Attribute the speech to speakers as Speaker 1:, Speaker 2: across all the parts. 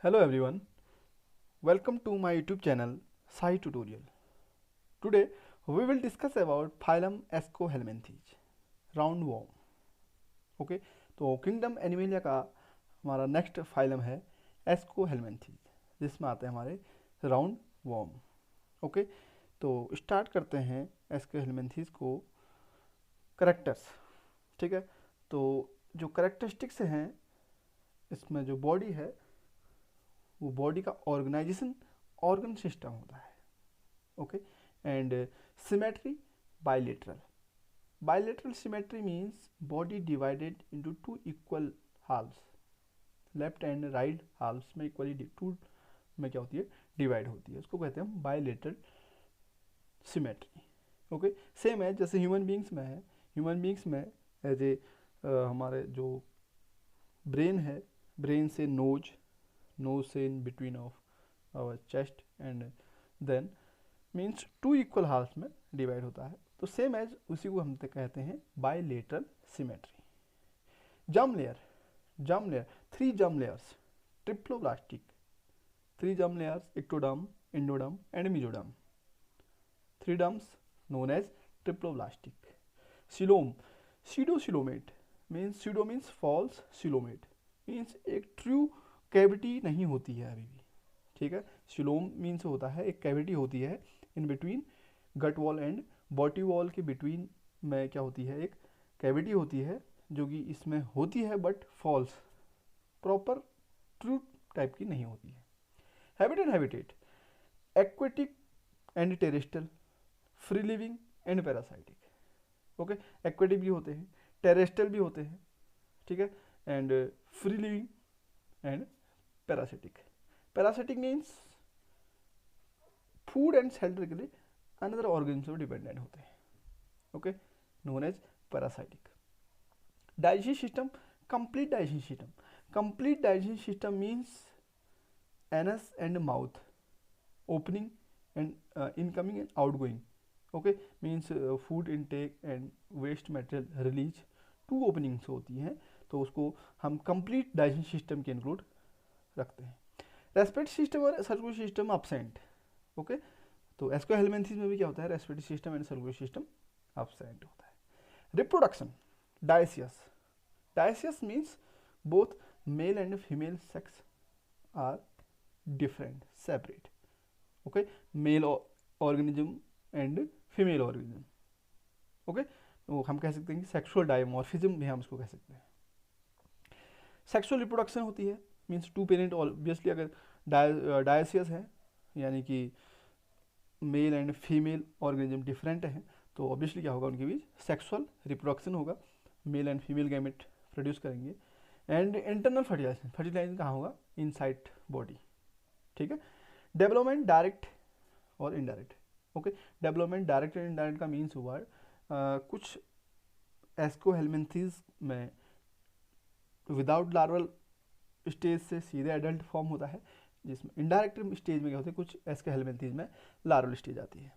Speaker 1: Hello everyone, welcome to my YouTube channel Sai Tutorial. Today we will discuss about phylum Ascohelminthes, roundworm. Okay, तो kingdom animalia का हमारा next phylum है एस्कोहेलमेंथीज, जिसमें आते हैं हमारे राउंड वॉर्म. ओके, तो स्टार्ट करते हैं एस्कोहेलमेंथीज को करेक्टर्स. ठीक है, तो जो करेक्टरिस्टिक्स हैं इसमें जो बॉडी है वो बॉडी का ऑर्गेनाइजेशन ऑर्गन सिस्टम होता है. Okay, and symmetry bilateral. Bilateral symmetry means body divided into two equal halves. Left and right halves में इक्वली टू में क्या होती है, डिवाइड होती है. उसको कहते हैं हम बाइलेटरल सिमेट्री. ओके, सेम है जैसे ह्यूमन बींग्स में है. ह्यूमन बींग्स में एज ए हमारे जो ब्रेन है, ब्रेन से नोज, नोज से in between of our chest and then means two equal halves में डिवाइड होता है. तो सेम एज उसी को हम कहते हैं bilateral symmetry. Germ layer, germ layer, three germ layers, triploblastic. Three germ layers, ectoderm, endoderm and mesoderm. Three derms known as triploblastic. Coelom, pseudocoelomate means, pseudo means false, coelomate means एक true cavity नहीं होती है अभी भी. ठीक है, coelom means होता है एक कैविटी होती है in between gut wall and body wall के बिटवीन में क्या होती है, एक कैविटी होती है जो कि इसमें होती है but false, proper true type की नहीं होती है. Habit and habitat, aquatic and terrestrial, free living and parasitic. Okay, aquatic भी होते हैं, टेरेस्ट्रियल भी होते हैं. ठीक है, and free living and parasitic. Parasitic means food and shelter के लिए अनदर ऑर्गेनिज्म पर डिपेंडेंट होते हैं. Okay, known as parasitic. Digestion system, complete digestion system. Complete digestion system means anus and mouth opening and incoming and outgoing. Okay, means food intake and waste material release, two openings होती हैं, तो उसको हम complete digestion system के include रखते हैं. Respiratory system और circulatory system absent. Okay, तो एस्कोहेलमेंथीज में भी क्या होता है, respiratory system and circulatory system absent होता है. Reproduction, dioecious. Dioecious means both male and female sex are different, separate. Okay, male organism and female organism. Okay, तो हम कह सकते हैं कि सेक्सुअल डायमॉर्फिज्म भी हम इसको कह सकते हैं. सेक्सुअल रिप्रोडक्शन होती है मीन्स टू पेरेंट. ऑब्वियसली अगर डायसियस है यानी कि mail and female organism different है, तो ऑब्वियसली क्या होगा, उनके बीच सेक्सुअल रिप्रोडक्शन होगा, mail and female gamete produce करेंगे. एंड इंटरनल फर्टिलाइजेशन, फर्टिलाइजेशन कहाँ होगा, इनसाइड बॉडी. ठीक है, डेवलपमेंट डायरेक्ट और indirect. Okay, development direct and indirect का मीन्स हुआ कुछ एस्कोहेलमेंथीज में विदाउट लार्वल स्टेज से सीधे एडल्ट फॉर्म होता है, जिसमें इनडायरेक्ट स्टेज में क्या होता है, कुछ एस्कोहेलमेंथीज में लार्वल स्टेज आती है.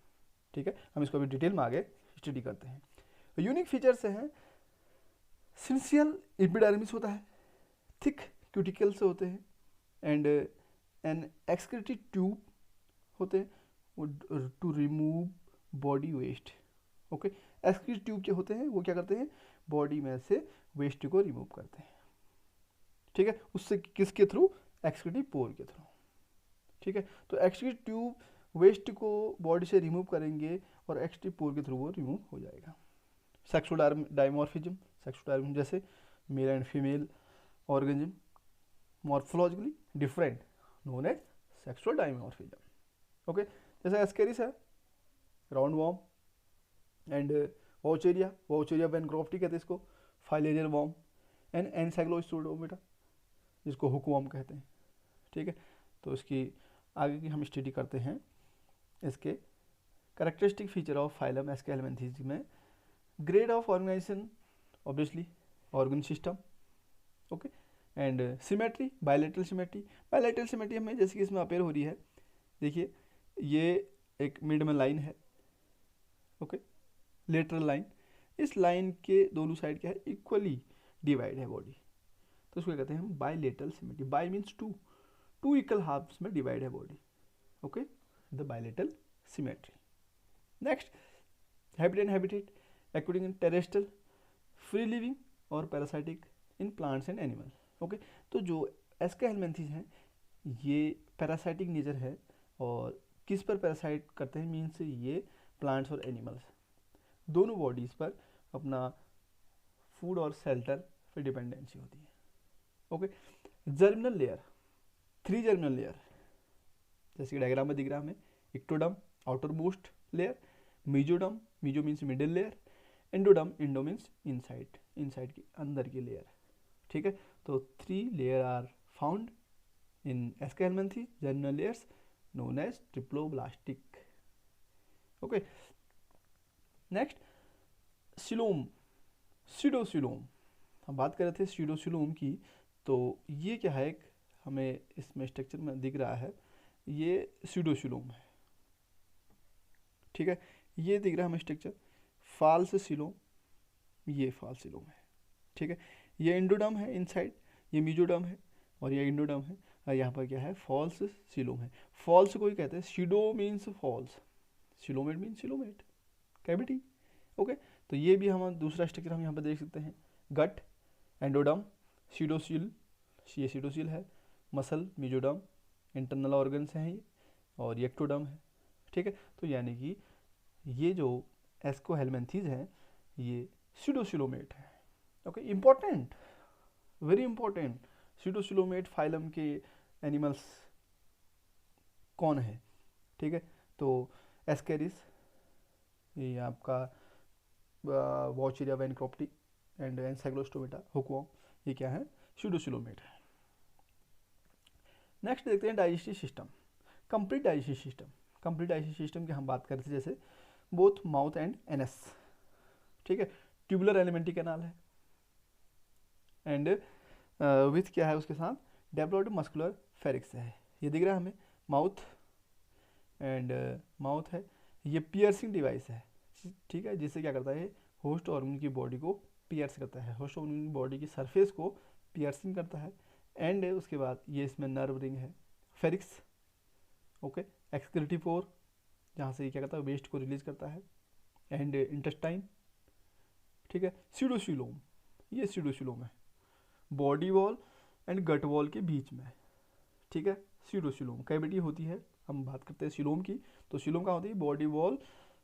Speaker 1: ठीक है, हम इसको अभी डिटेल में आगे स्टडी करते हैं. यूनिक फीचर से हैं, सिंसियल एपिडर्मिस होता है, थिक क्यूटिकल्स होते हैं एंड एन एक्सक्रीटरी ट्यूब होते हैं to remove body waste. Okay, excretory tube जो होते हैं वो क्या करते हैं, बॉडी में से वेस्ट को रिमूव करते हैं. ठीक है, उससे किसके थ्रू, एक्सक्रीटरी पोर के थ्रू. ठीक है, तो एक्सक्रीटरी ट्यूब वेस्ट को बॉडी से रिमूव करेंगे और एक्सक्रीटरी पोर के थ्रू वो रिमूव हो जाएगा. सेक्सुअल डायमॉर्फिज्म, सेक्सुअल डायमॉर्फिज्म जैसे male and female organism morphologically different, known as sexual dimorphism. Okay, जैसे एस्केरिस है, roundworm and Wuchereria, Wuchereria bancrofti कहते हैं इसको, फाइलेरियल वॉर्म एंड एनसाइक्लोस्टोडोमेटा जिसको हुक वॉर्म कहते हैं. ठीक है, तो इसकी आगे की हम स्टडी करते हैं. इसके characteristic feature of phylum Aschelminthes में grade of organisation, obviously organ system. Okay, and symmetry, bilateral symmetry. Bilateral symmetry हमें जैसे कि इसमें अपेयर हो रही है, देखिए ये एक मिड में लाइन है. ओके, लेटरल लाइन, इस लाइन के दोनों साइड क्या है, इक्वली डिवाइड है बॉडी, तो उसको कहते हैं हम bilateral symmetry. Bi means two, 2 equal halves में डिवाइड है body, okay, the bilateral symmetry. Next, habit and habitat, aquatic and terrestrial, free living और parasitic in plants and animal, okay. तो जो एस्का हेलमिंथेस हैं ये पैरासाइटिक नेचर है, और किस पर पैरासाइट करते हैं, मीन्स ये प्लांट्स और एनिमल्स दोनों बॉडीज़ पर अपना फूड और शेल्टर पर डिपेंडेंसी होती है, okay. Germinal layer, 3 germinal layer, जैसे कि डायग्राम में दिख रहा है हमें, ectoderm outermost layer, mesoderm, meso means middle layer, endoderm, endo means inside, inside की अंदर की लेयर, ठीक है। तो 3 layer are found in Aschelminthes, germinal layers known as triploblastic, okay. Next, coelom, pseudocoelom, हम बात कर रहे थे सीडोसिलोम की, तो ये क्या है, हमें इसमें स्ट्रक्चर में दिख रहा है, ये सीडोसिलोम है, ठीक है। ये दिख रहा है हमें स्ट्रक्चर, फाल्स सिलोम, ये फाल्स सिलोम है, ठीक है। ये एंडोडर्म है इनसाइड, ये मीजोडर्म है, और ये एंडोडर्म है, और यहाँ पर क्या है, फॉल्स सिलोम है। फॉल्स को ही कहते हैं, pseudo means false, coelomate means coelomate, cavity, okay. तो ये भी हम दूसरा स्ट्रक्चर हम यहाँ पर देख सकते हैं, गट, एंडोडर्म, सीडोसिल, ये सीडोसिल है, मसल, मीजोडर्म, इंटरनल ऑर्गन्स हैं ये, और ये एक्टोडर्म है, ठीक है। तो यानी कि ये जो एस्को हेलमिंथेस है ये सीडोसिलोमेट है, okay. Important, very important, सीडोसिलोमेट phylum के एनिमल्स कौन है, ठीक है। तो एस्केरिस, ये आपका वॉचेरिया वैनक्रोप्टी एंड एनसाइक्लोस्टोमेटा, हुकवॉर्म, ये क्या है, सीडोसिलोमेट है। नेक्स्ट देखते हैं digestive system, complete digestive system. Complete digestive system की हम बात करते हैं, जैसे बोथ माउथ एंड एनस, ठीक है। ट्यूबुलर एलिमेंट्री कैनाल है, एंड विथ क्या है उसके साथ, डेवलप्ड मस्कुलर फेरिक्स है, ये दिख रहा है हमें, माउथ एंड माउथ है, ये पियर्सिंग डिवाइस है, ठीक है, जिससे क्या करता है, होस्ट ऑर्गन की बॉडी को पियर्स करता है, होस्ट ऑर्गन की बॉडी की सरफेस को पियर्सिंग करता है, एंड उसके बाद ये इसमें नर्व रिंग है, फेरिक्स, ओके, एक्सक्रीटिव पोर, जहाँ से ये क्या करता है, वेस्ट को रिलीज करता है, एंड इंटेस्टाइन, ठीक है। सीडोसिलोम, ये सीडोसिलोम है, body wall and gut wall के बीच में, ठीक है, सीडोसिलोम कैविटी होती है। हम बात करते हैं सिलोम की, तो सिलोम कहाँ होती है, बॉडी वॉल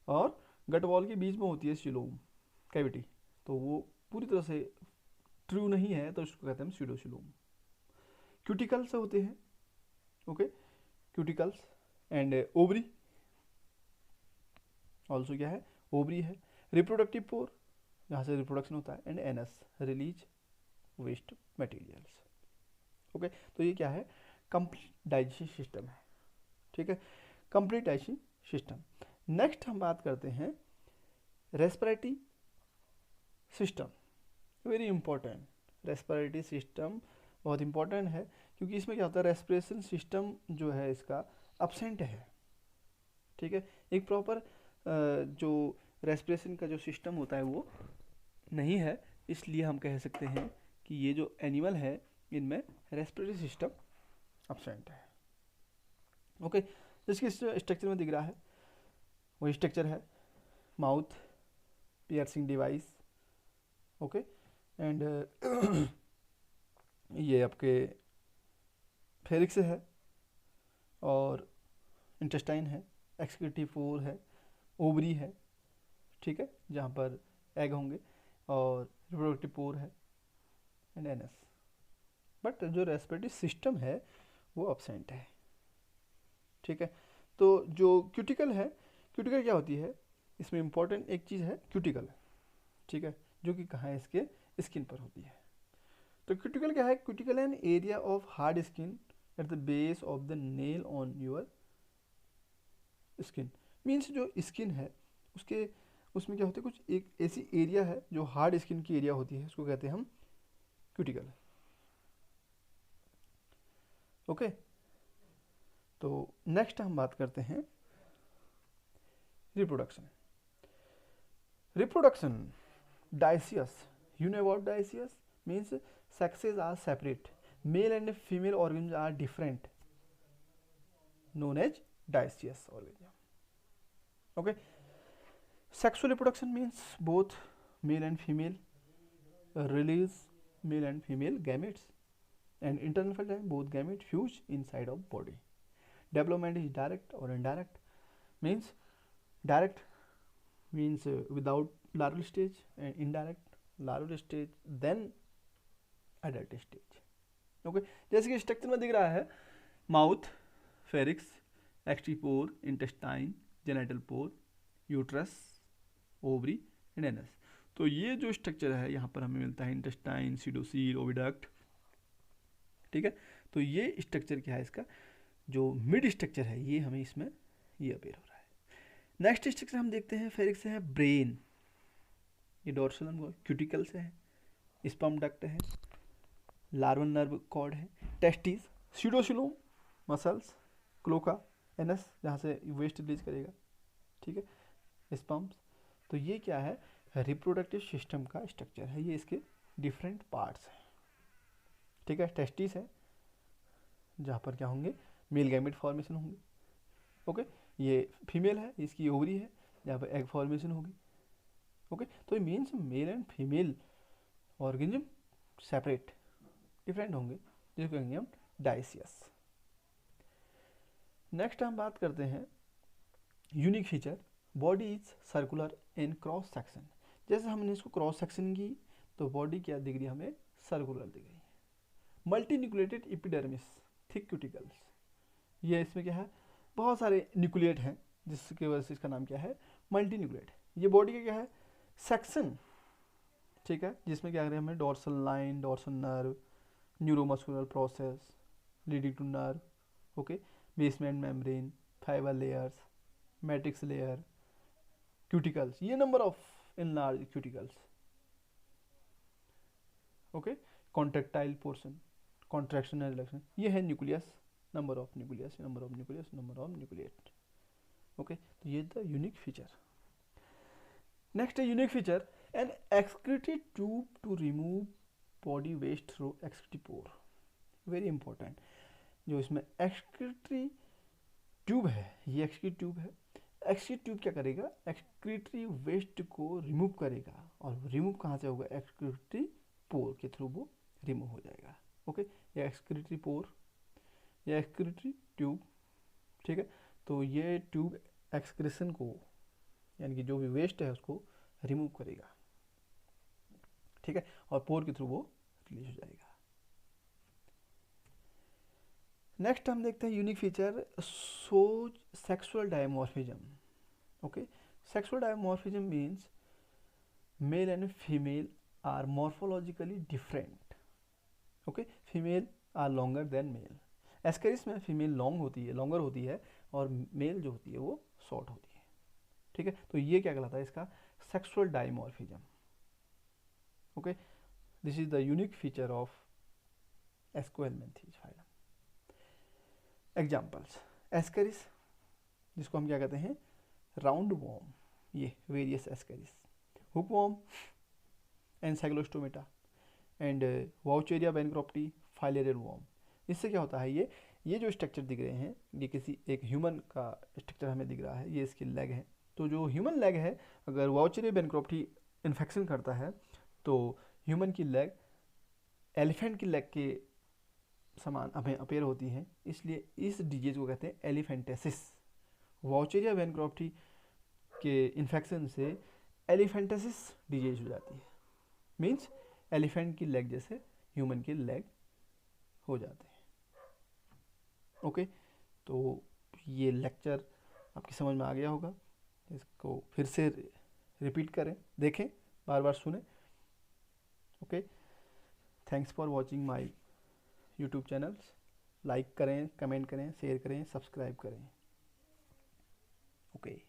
Speaker 1: और गट वॉल के बीच में होती है सिलोम कैविटी, तो वो पूरी तरह से ट्रू नहीं है, तो उसको कहते हैं सीडोसिलोम। क्यूटिकल्स होते हैं, okay, cuticles and ovary, also क्या है, ओवरी है, रिप्रोडक्टिव पोर, जहाँ से रिप्रोडक्शन होता है, and anus, release waste materials, okay. तो ये क्या है, कंप्लीट डाइजेस्टिव सिस्टम है, ठीक है, कंप्लीट डाइजेस्टिव सिस्टम। नेक्स्ट हम बात करते हैं respiratory system, very important, respiratory system बहुत इंपॉर्टेंट है, क्योंकि इसमें क्या होता है, रेस्पिरेशन सिस्टम जो है इसका अपसेंट है, ठीक है। एक प्रॉपर जो रेस्पिरेशन का जो सिस्टम होता है वो नहीं है, इसलिए हम कह सकते हैं कि ये जो एनिमल है इनमें रेस्पिरेटरी सिस्टम अपसेंट है, ओके। जिसके स्ट्रक्चर में दिख रहा है वही स्ट्रक्चर है, mouth, piercing device, okay, and ये आपके फेरिक्स है, और इंटेस्टाइन है, एक्सक्रीटिव पोर है, ओवरी है, ठीक है, जहाँ पर एग होंगे, और रिप्रोडक्टिव पोर है, एंड एनस। बट जो रेस्पिरेटरी सिस्टम है वो अपसेंट है, ठीक है। तो जो क्यूटिकल है, क्यूटिकल क्या होती है, इसमें इंपॉर्टेंट एक चीज़ है क्यूटिकल, ठीक है, जो कि कहाँ है, इसके स्किन पर होती है। तो क्यूटिकल क्या है, cuticle an area of hard skin at the base of the nail on your skin, means जो स्किन है उसके उसमें क्या होता है, कुछ एक ऐसी एरिया है जो हार्ड स्किन की एरिया होती है, उसको कहते हैं हम क्यूटिकल, ओके। तो नेक्स्ट हम बात करते हैं reproduction. Reproduction, dioecious, you know about dioecious, means sexes are separate, male and female organs are different, known as dioecious organism. Okay, sexual reproduction means both male and female release male and female gametes, and internal fertilization, both gametes fuse inside of body. Development is direct or indirect. Means direct means without larval stage, and indirect larval stage then adult stage. Okay, जैसे कि structure में दिख रहा है, mouth, pharynx, एक्सटीपोर, intestine, genital pore, uterus, ovary and anus. तो ये जो स्ट्रक्चर है यहाँ पर हमें मिलता है इंटेस्टाइन, सीडोसील, ओविडक्ट. ठीक है, तो ये स्ट्रक्चर क्या है, इसका जो मिड स्ट्रक्चर है ये हमें इसमें ये अपेयर हो रहा है. नेक्स्ट स्ट्रक्चर हम देखते हैं, फेरिक्स है ब्रेन, ये डोर्सल क्यूटिकल से है, स्पर्म डक्ट है, लार्वल नर्व कॉर्ड है, testis, pseudocoelom, muscles, cloaca, anus जहाँ से वेस्ट रिलीज करेगा. ठीक है, स्पर्म्स. तो ये क्या है, रिप्रोडक्टिव सिस्टम का स्ट्रक्चर है, ये इसके डिफरेंट पार्ट्स हैं. ठीक है, टेस्टिस है जहाँ पर क्या होंगे, मेल गैमेट फॉर्मेशन होंगे. ओके, ये फीमेल है, इसकी ओवरी है जहाँ पर एग फॉर्मेशन होगी. ओके, तो ये means male and female organism separate different होंगे, जिसको कहेंगे हम डाइसियस. नेक्स्ट हम बात करते हैं unique feature, body is circular in cross section. जैसे हमने इसको क्रॉस सेक्शन की तो बॉडी क्या दिख रही है, हमें सर्कुलर दिख रही है. Multi nucleated epidermis, thick cuticles, ये इसमें क्या है, बहुत सारे न्यूक्लिएट हैं जिसकी वजह से इसका नाम क्या है, मल्टी न्यूक्लिएट. ये बॉडी का क्या है, सेक्शन. ठीक है, जिसमें क्या करें हमें, dorsal line, dorsal nerve, neuromuscular process leading to nerve. Okay, basement membrane, fibre layers, matrix layer, cuticles, ये number of in large cuticles. Okay, contractile portion, contraction and relaxation, ये है nucleus, number of nucleus, number of nucleus, number of nucleate. Okay, तो ये the unique feature. Next है unique feature, an excretory tube to remove body waste through excretory pore. Very important, जो इसमें excretory tube है, ये excretory tube है. Excretory tube क्या करेगा, एक्सक्रीटरी वेस्ट को रिमूव करेगा, और रिमूव कहाँ से होगा, एक्सक्रीटरी पोर के थ्रू वो रिमूव हो जाएगा. ओके, ये एक्सक्रीटरी पोर, ये एक्सक्रीटरी ट्यूब. ठीक है, तो ये ट्यूब एक्सक्रेशन को, यानी कि जो भी वेस्ट है उसको रिमूव करेगा. ठीक है, और पोर के थ्रू वो रिलीज हो जाएगा. नेक्स्ट हम देखते हैं unique feature, shows sexual dimorphism. Okay, sexual dimorphism means male and female are morphologically different. Okay, female are longer than male. Ascaris में फीमेल लॉन्ग होती है, लॉन्गर होती है, और मेल जो होती है वो शॉर्ट होती है. ठीक है, तो ये क्या कहलाता है, इसका sexual dimorphism. Okay, this is the unique feature of Aschelminthes phylum. Examples, Ascaris जिसको हम क्या कहते हैं, राउंड वॉर्म, ये various Ascaris, hook worm, Ancylostoma, and Wuchereria bancrofti, filarial worm. इससे क्या होता है, ये जो स्ट्रक्चर दिख रहे हैं, ये किसी एक ह्यूमन का स्ट्रक्चर हमें दिख रहा है, ये इसकी लेग है. तो जो ह्यूमन लेग है, अगर वाउचेरिया बैनक्रॉप्टी इन्फेक्शन करता है तो ह्यूमन की लेग एलिफेंट की लेग के समान हमें अपेयर होती है, इसलिए इस डिजीज को कहते हैं एलिफेंटेसिस. वाउचेरिया बैनक्रॉप्टी के इन्फेक्शन से एलिफेंटेसिस डिजीज हो जाती है. मीन्स एलिफेंट की लेग जैसे ह्यूमन की लेग हो जाते हैं. ओके, तो ये लेक्चर आपकी समझ में आ गया होगा. इसको फिर से रिपीट करें, देखें, बार बार सुने. Okay, thanks for watching my YouTube channels. Like करें, कमेंट करें, शेयर करें, सब्सक्राइब करें. ओके.